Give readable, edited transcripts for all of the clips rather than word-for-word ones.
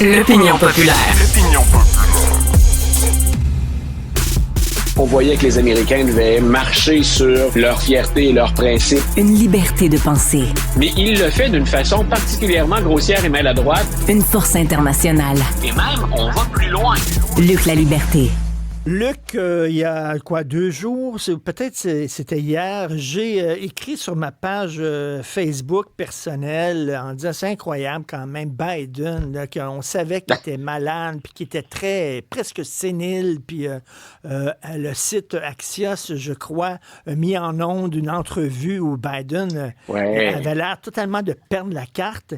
L'opinion populaire. On voyait que les Américains devaient marcher sur leur fierté et leurs principes. Une liberté de penser. Mais il le fait d'une façon particulièrement grossière et maladroite. Une force internationale. Et même, on va plus loin. Luc La Liberté. Luc, il y a 2 jours, peut-être c'était hier, j'ai écrit sur ma page Facebook personnelle en disant c'est incroyable quand même Biden, là, qu'on savait qu'il était malade, puis qu'il était presque sénile, puis le site Axios, je crois, a mis en onde une entrevue où Biden avait l'air totalement de perdre la carte.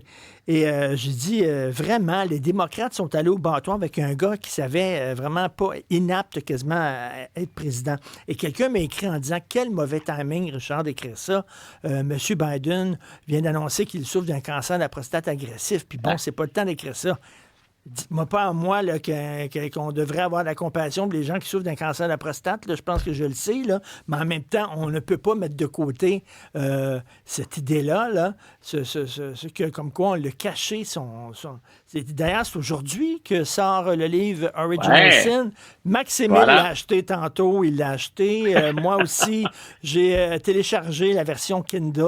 Et j'ai dit, vraiment, les démocrates sont allés au bâton avec un gars qui savait vraiment pas inapte quasiment à être président. Et quelqu'un m'a écrit en disant, quel mauvais timing, Richard, d'écrire ça. Monsieur Biden vient d'annoncer qu'il souffre d'un cancer de la prostate agressif. Puis bon, c'est pas le temps d'écrire ça. Dites-moi pas à moi là, qu'on devrait avoir de la compassion pour les gens qui souffrent d'un cancer de la prostate. Là, je pense que je le sais, là, mais en même temps, on ne peut pas mettre de côté cette idée-là, là, que, comme quoi on l'a caché. D'ailleurs, c'est aujourd'hui que sort le livre Original Sin. Max-Émile l'a acheté tantôt, il l'a acheté. Moi aussi, j'ai téléchargé la version Kindle.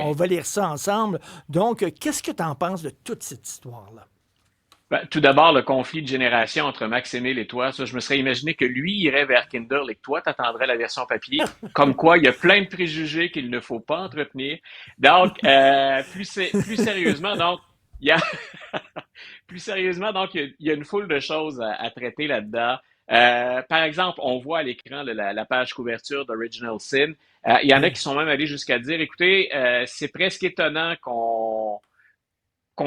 On va lire ça ensemble. Donc, qu'est-ce que tu en penses de toute cette histoire-là? Ben, tout d'abord, le conflit de génération entre Max-Émile et toi, ça, je me serais imaginé que lui irait vers Kindle et que toi, t'attendrais la version papier. Comme quoi, il y a plein de préjugés qu'il ne faut pas entretenir. Donc, plus sérieusement, donc, il y a il y a une foule de choses à traiter là-dedans. Par exemple, on voit à l'écran la page couverture d'Original Sin. Il y en a qui sont même allés jusqu'à dire, écoutez, c'est presque étonnant qu'on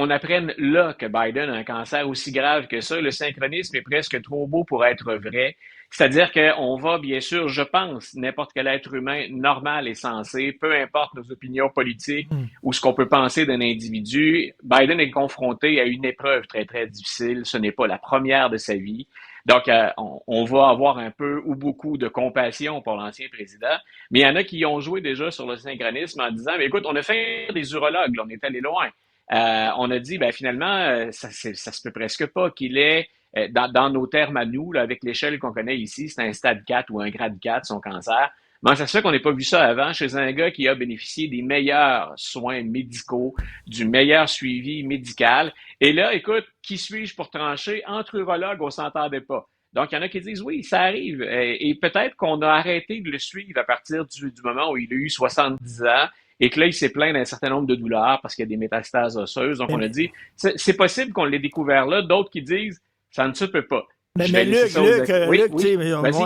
apprenne là que Biden a un cancer aussi grave que ça. Le synchronisme est presque trop beau pour être vrai. C'est-à-dire qu'on va, bien sûr, je pense, n'importe quel être humain normal et sensé, peu importe nos opinions politiques ou ce qu'on peut penser d'un individu, Biden est confronté à une épreuve très, très difficile. Ce n'est pas la première de sa vie. Donc, on va avoir un peu ou beaucoup de compassion pour l'ancien président. Mais il y en a qui ont joué déjà sur le synchronisme en disant, mais écoute, on a fait des urologues, là, on est allé loin. On a dit, finalement, ça se peut presque pas qu'il ait, dans nos termes à nous, là, avec l'échelle qu'on connaît ici, c'est un stade 4 ou un grade 4, son cancer. Mais ça se fait qu'on n'ait pas vu ça avant chez un gars qui a bénéficié des meilleurs soins médicaux, du meilleur suivi médical. Et là, écoute, qui suis-je pour trancher? Entre urologues, on s'entendait pas. Donc, il y en a qui disent, oui, ça arrive. Et peut-être qu'on a arrêté de le suivre à partir du moment où il a eu 70 ans. Et que là, il s'est plaint d'un certain nombre de douleurs parce qu'il y a des métastases osseuses. Donc, on a dit, c'est possible qu'on l'ait découvert là. D'autres qui disent, ça ne se peut pas. Mais Luc,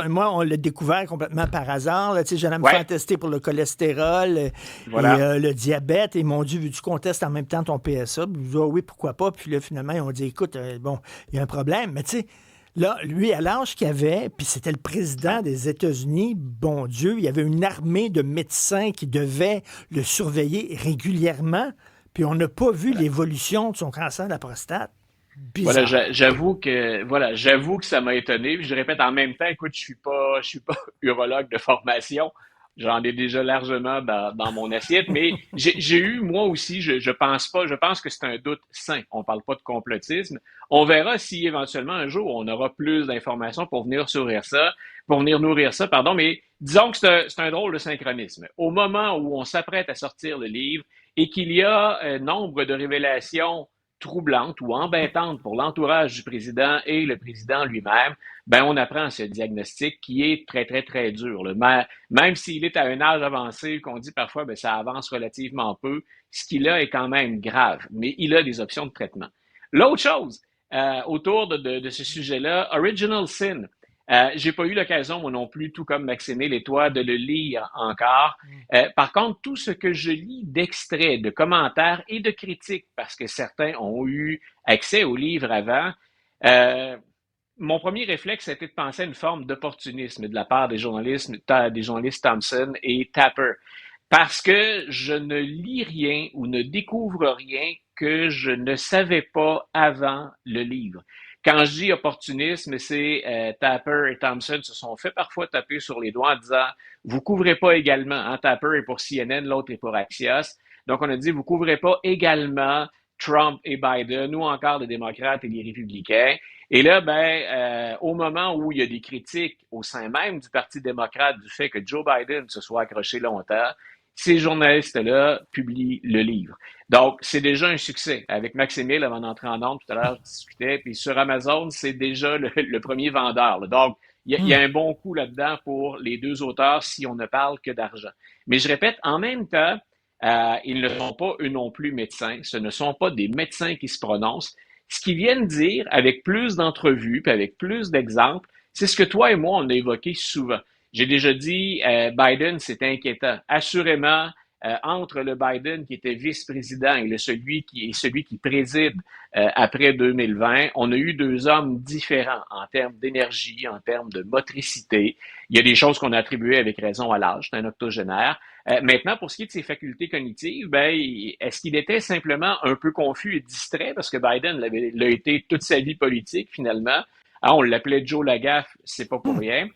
moi, on l'a découvert complètement par hasard. J'allais me faire tester pour le cholestérol et le diabète. Et mon Dieu, tu contestes en même temps ton PSA. Je dis, oui, pourquoi pas. Puis là, finalement, ils ont dit, écoute, il y a un problème. Mais tu sais, là, lui, à l'âge qu'il avait, puis c'était le président des États-Unis, bon Dieu, il y avait une armée de médecins qui devaient le surveiller régulièrement, puis on n'a pas vu l'évolution de son cancer de la prostate. Bizarre. Voilà, j'avoue que ça m'a étonné. Puis je répète en même temps, écoute, je suis pas urologue de formation. J'en ai déjà largement dans mon assiette, mais j'ai eu, moi aussi, je pense que c'est un doute sain. On parle pas de complotisme. On verra si éventuellement un jour on aura plus d'informations pour venir nourrir ça, pardon, mais disons que c'est un drôle de synchronisme. Au moment où on s'apprête à sortir le livre et qu'il y a nombre de révélations troublantes ou embêtantes pour l'entourage du président et le président lui-même, on apprend ce diagnostic qui est très, très, très dur. Là. Même s'il est à un âge avancé, qu'on dit parfois, ça avance relativement peu, ce qu'il a est quand même grave, mais il a des options de traitement. L'autre chose, autour de ce sujet-là, Original Sin. J'ai pas eu l'occasion, moi non plus, tout comme Max-Émile et toi, de le lire encore. Par contre, tout ce que je lis d'extraits, de commentaires et de critiques, parce que certains ont eu accès au livre avant, mon premier réflexe a été de penser à une forme d'opportunisme de la part des journalistes Thompson et Tapper. Parce que je ne lis rien ou ne découvre rien que je ne savais pas avant le livre. Quand je dis opportunisme, c'est Tapper et Thompson se sont fait parfois taper sur les doigts en disant « Vous couvrez pas également. » Tapper est pour CNN, l'autre est pour Axios. Donc, on a dit « Vous couvrez pas également Trump et Biden, ou encore les démocrates et les républicains. Et là, au moment où il y a des critiques au sein même du Parti démocrate du fait que Joe Biden se soit accroché longtemps, ces journalistes-là publient le livre. Donc, c'est déjà un succès. Avec Maximile, avant d'entrer en ondes, tout à l'heure, je discutais, puis sur Amazon, c'est déjà le premier vendeur, là. Donc, il y a un bon coup là-dedans pour les deux auteurs si on ne parle que d'argent. Mais je répète, en même temps, ils ne sont pas, eux non plus, médecins. Ce ne sont pas des médecins qui se prononcent. Ce qu'ils viennent dire, avec plus d'entrevues, puis avec plus d'exemples, c'est ce que toi et moi, on a évoqué souvent. J'ai déjà dit, Biden, c'est inquiétant. Assurément, entre le Biden qui était vice-président et celui qui préside après 2020, on a eu deux hommes différents en termes d'énergie, en termes de motricité. Il y a des choses qu'on a attribuées avec raison à l'âge, c'est un octogénaire. Maintenant, pour ce qui est de ses facultés cognitives, est-ce qu'il était simplement un peu confus et distrait parce que Biden l'a été toute sa vie politique finalement? On l'appelait Joe Lagaffe, c'est pas pour rien.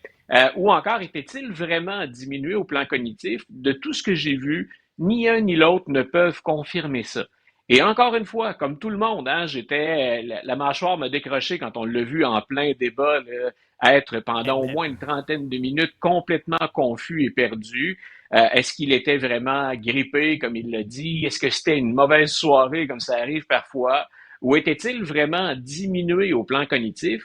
Ou encore, était-il vraiment diminué au plan cognitif? De tout ce que j'ai vu, ni un ni l'autre ne peuvent confirmer ça. Et encore une fois, comme tout le monde, la mâchoire m'a décroché quand on l'a vu en plein débat, là, être pendant au moins une trentaine de minutes complètement confus et perdu. Est-ce qu'il était vraiment grippé, comme il l'a dit? Est-ce que c'était une mauvaise soirée, comme ça arrive parfois? Ou était-il vraiment diminué au plan cognitif?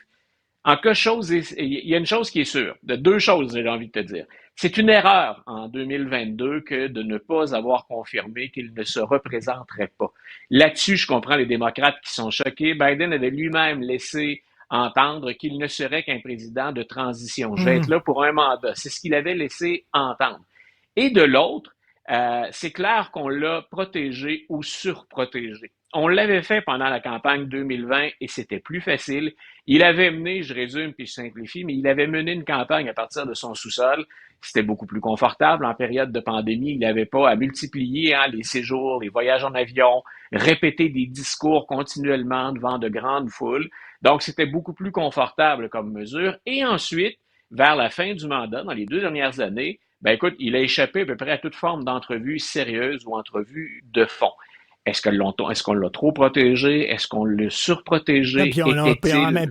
En quelque chose, il y a une chose qui est sûre, de deux choses, j'ai envie de te dire. C'est une erreur en 2022 que de ne pas avoir confirmé qu'il ne se représenterait pas. Là-dessus, je comprends les démocrates qui sont choqués. Biden avait lui-même laissé entendre qu'il ne serait qu'un président de transition. Je vais être là pour un mandat. C'est ce qu'il avait laissé entendre. Et de l'autre, c'est clair qu'on l'a protégé ou surprotégé. On l'avait fait pendant la campagne 2020 et c'était plus facile. Il avait mené, je résume puis je simplifie, mais il avait mené une campagne à partir de son sous-sol. C'était beaucoup plus confortable en période de pandémie. Il n'avait pas à multiplier les séjours, les voyages en avion, répéter des discours continuellement devant de grandes foules. Donc, c'était beaucoup plus confortable comme mesure. Et ensuite, vers la fin du mandat, dans les 2 dernières années, écoute, il a échappé à peu près à toute forme d'entrevue sérieuse ou entrevue de fond. Est-ce qu'on l'a trop protégé? Est-ce qu'on l'a surprotégé? Était-il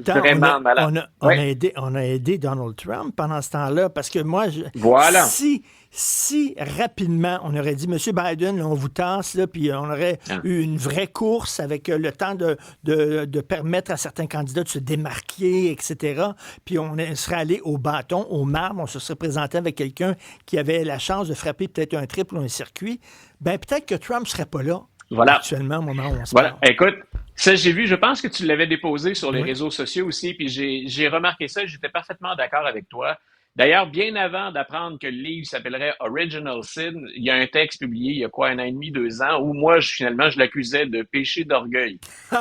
vraiment malade? On a aidé Donald Trump pendant ce temps-là, parce que moi, voilà. Si rapidement on aurait dit, Monsieur Biden, là, on vous tasse, là, puis on aurait eu une vraie course avec le temps de permettre à certains candidats de se démarquer, etc., puis on serait allé au bâton, au marbre, on se serait présenté avec quelqu'un qui avait la chance de frapper peut-être un triple ou un circuit, peut-être que Trump ne serait pas là. Voilà. Actuellement, au moment où on se parle. Voilà. Écoute, ça, j'ai vu, je pense que tu l'avais déposé sur les réseaux sociaux aussi, puis j'ai remarqué ça, j'étais parfaitement d'accord avec toi. D'ailleurs, bien avant d'apprendre que le livre s'appellerait Original Sin, il y a un texte publié il y a 1 an et demi, 2 ans, où moi, finalement, je l'accusais de péché d'orgueil.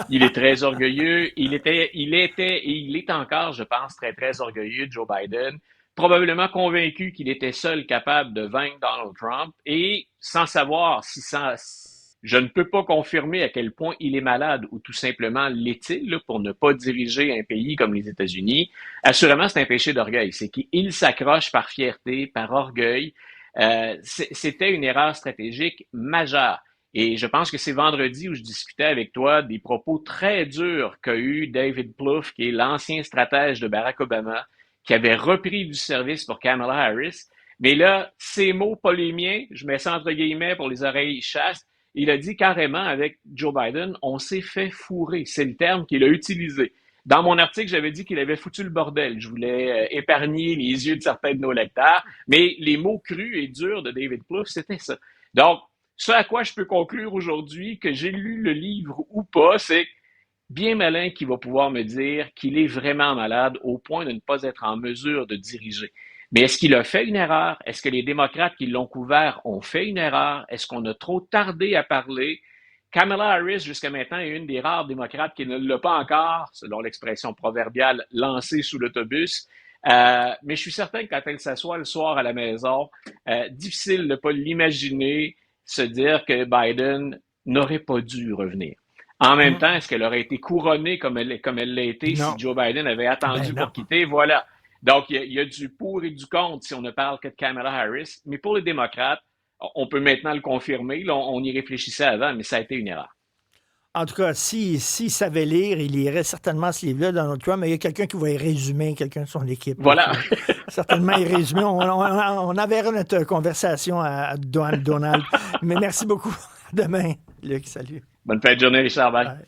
Il est très orgueilleux, il était et il est encore, je pense, très, très orgueilleux, Joe Biden, probablement convaincu qu'il était seul capable de vaincre Donald Trump, et sans savoir je ne peux pas confirmer à quel point il est malade ou tout simplement l'est-il pour ne pas diriger un pays comme les États-Unis. Assurément, c'est un péché d'orgueil. C'est qu'il s'accroche par fierté, par orgueil. C'était une erreur stratégique majeure. Et je pense que c'est vendredi où je discutais avec toi des propos très durs qu'a eu David Plouffe, qui est l'ancien stratège de Barack Obama, qui avait repris du service pour Kamala Harris. Mais là, ces mots, pas les miens, je mets ça entre guillemets pour les oreilles chastes. Il a dit carrément avec Joe Biden, on s'est fait fourrer. C'est le terme qu'il a utilisé. Dans mon article, j'avais dit qu'il avait foutu le bordel. Je voulais épargner les yeux de certains de nos lecteurs, mais les mots crus et durs de David Plouffe, c'était ça. Donc, ce à quoi je peux conclure aujourd'hui, que j'ai lu le livre ou pas, c'est bien malin qui va pouvoir me dire qu'il est vraiment malade au point de ne pas être en mesure de diriger. Mais est-ce qu'il a fait une erreur? Est-ce que les démocrates qui l'ont couvert ont fait une erreur? Est-ce qu'on a trop tardé à parler? Kamala Harris, jusqu'à maintenant, est une des rares démocrates qui ne l'a pas encore, selon l'expression proverbiale, lancée sous l'autobus. Mais je suis certain que quand elle s'assoit le soir à la maison, difficile de ne pas l'imaginer se dire que Biden n'aurait pas dû revenir. En même temps, est-ce qu'elle aurait été couronnée comme elle l'a été si Joe Biden avait attendu pour quitter? Voilà. Donc, il y a du pour et du contre si on ne parle que de Kamala Harris. Mais pour les démocrates, on peut maintenant le confirmer. Là, on y réfléchissait avant, mais ça a été une erreur. En tout cas, s'il savait lire, il lirait certainement ce livre-là, Donald Trump, mais il y a quelqu'un qui va y résumer, quelqu'un de son équipe. Voilà. Certainement y résumer. On enverra notre conversation à Donald. Mais merci beaucoup. À demain, Luc. Salut. Bonne fin de journée, Richard. Bye. Bye.